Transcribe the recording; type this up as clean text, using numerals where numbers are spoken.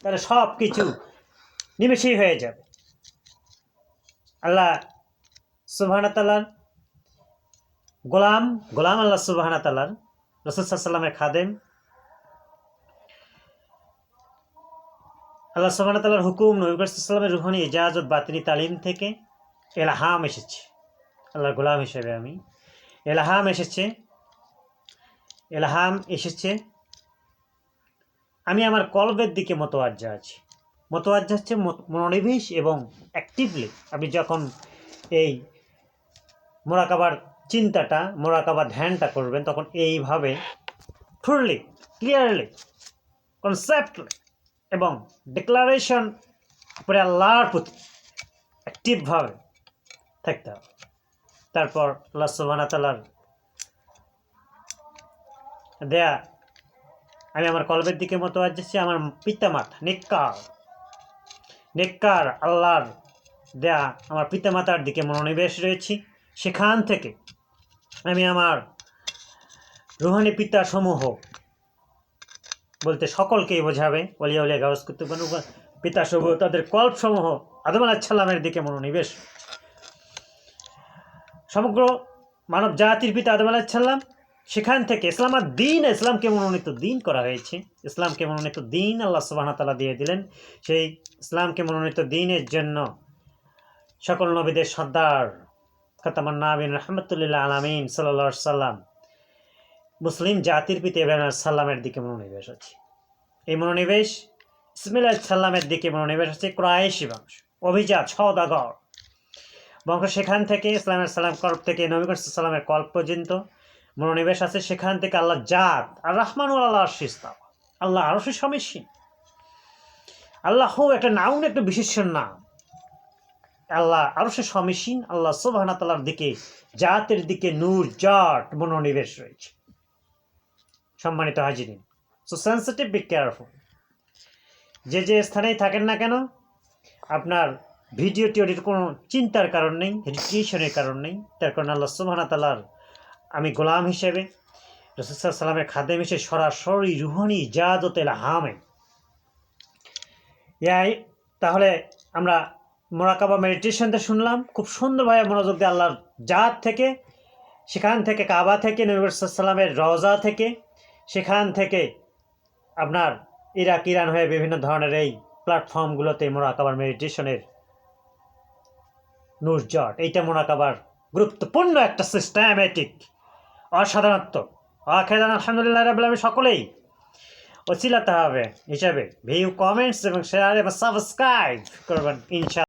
তাহলে সব কিছু নিমেষেই হয়ে যাবে। আল্লাহ সুবহানাহু ওয়া তাআলার গোলাম আল্লাহ সুবহানাহু ওয়া তাআলার রাসূল সাল্লাল্লাহু আলাইহি ওয়াসাল্লামের খাদেম, আল্লাহ সুবহানাহু ওয়া তাআলার হুকুম, নবী করিম সাল্লাল্লাহু আলাইহি ওয়াসাল্লামের রুহানি ইজাজত বাতিনি তালিম থেকে ইলহাম এসেছে। আল্লাহর গোলাম হিসেবে আমি ইলহাম এসেছে। আমি আমার কলবের দিকে মোতওয়াজ্জা আছি। মোতওয়াজ্জা হচ্ছে মনোনিবেশ এবং অ্যাক্টিভলি আপনি যখন এই মোরাকাবার চিন্তাটা, মোরাকাবার ধ্যানটা করবেন, তখন এইভাবে ফুললি, ক্লিয়ারলি, কনসেপ্টলি এবং ডিক্লারেশন করে আল্লাহর প্রতি অ্যাক্টিভভাবে থাকতে হবে। তারপর আল্লাহ সুবহানাহু ওয়া তাআলার দেয়া আমি আমার কলবের দিকে মোতওয়াজ্জা আছি। আমার পিতামাতা নেককার আল্লাহর দেয়া আমার পিতামাতার দিকে মনোনিবেশ রয়েছি। সেখান থেকে আমি আমার রুহানি পিতা সমূহ বলতে সকলকেই বোঝাবে, ওলিয়া উলিয়া গাউস কুতুব পিতা সমূহ, তাদের কল্প সমূহ আদম আলাইহিস সালামের দিকে মনোনিবেশ। সমগ্র মানব জাতির পিতা আদম আলাইহিস সালাম, সেখান থেকে ইসলামকে মনোনীত দিন করা হয়েছে। ইসলামকে মনোনীত দিন আল্লাহ সুবহানাহু ওয়া তাআলা দিয়ে দিলেন। সেই ইসলামকে মনোনীত দিনের জন্য সকল নবীদের সর্দার খাতামুন নবীন রাহমাতুল্লিল আলামিন সাল্লাল্লাহু আলাইহি সাল্লাম মুসলিম জাতির পিতা ইব্রাহিম আলাইহিস সালামের দিকে মনোনিবেশ আছে। এই মনোনিবেশ ইসমাঈল আলাইহিস সালামের দিকে মনোনিবেশ আছে। কুরাইশি বংশ, অভিজাত সওদাগর বংশ, সেখান থেকে ইসলাম আলাইহিস সালাম কল্প থেকে নবী করিম সাল্লাল্লাহু আলাইহি সাল্লামের কল্প পর্যন্ত মনোনিবেশ আছে। সেখান থেকে আল্লাহ জাত আর রহমান আল্লাহ আরশিস্তাওয়া, আল্লাহ আরশে সমীসীন। আল্লাহ একটা নাউন, একটা বিশেষণ নাম। আল্লাহ আরশে সমীসীন, আল্লাহ সুবহানাহু ওয়া তাআলার দিকে, জাতের দিকে নূর জাট মনোনিবেশ রয়েছে। সম্মানিত হাজিরিন, সো সেন্সিটিভ, বি কেয়ারফুল। যে স্থানেই থাকেন না কেন, আপনার ভিডিও টিওরির কোনো চিন্তার কারণ নেই, রিক্রিয়েশনের কারণ নেই। তার কারণ আল্লাহ সুবহানাহু ওয়া তাআলার আমি গোলাম হিসেবে, রাসূল সাল্লাল্লাহু আলাইহি ওয়াসাল্লামের খাদেম হিসেবে সরাসরি রুহানি ইজাজত ইলহামে। তাহলে আমরা মোরাকাবা মেডিটেশনটা শুনলাম, খুব সুন্দরভাবে মনোযোগ দিয়ে আল্লাহর জাত থেকে, সেখান থেকে কাবা থেকে, নবী সাল্লাল্লাহু আলাইহি ওয়াসাল্লামের রওজা থেকে, সেখান থেকে আপনার ইরান হয়ে বিভিন্ন ধরনের এই প্ল্যাটফর্মগুলোতে মোরাকাবার মেডিটেশনের নূরজট, এইটা মোরাকাবার গুরুত্বপূর্ণ একটা সিস্টেমেটিক অসাধারণত্ব। আলহামদুলিল্লাহ রাব্বিল আলামিন সকলেই ওসিলাতে হবে হিসাবে ভিউ, কমেন্টস এবং শেয়ার এবং সাবস্ক্রাইব করবেন ইনশাআল্লাহ।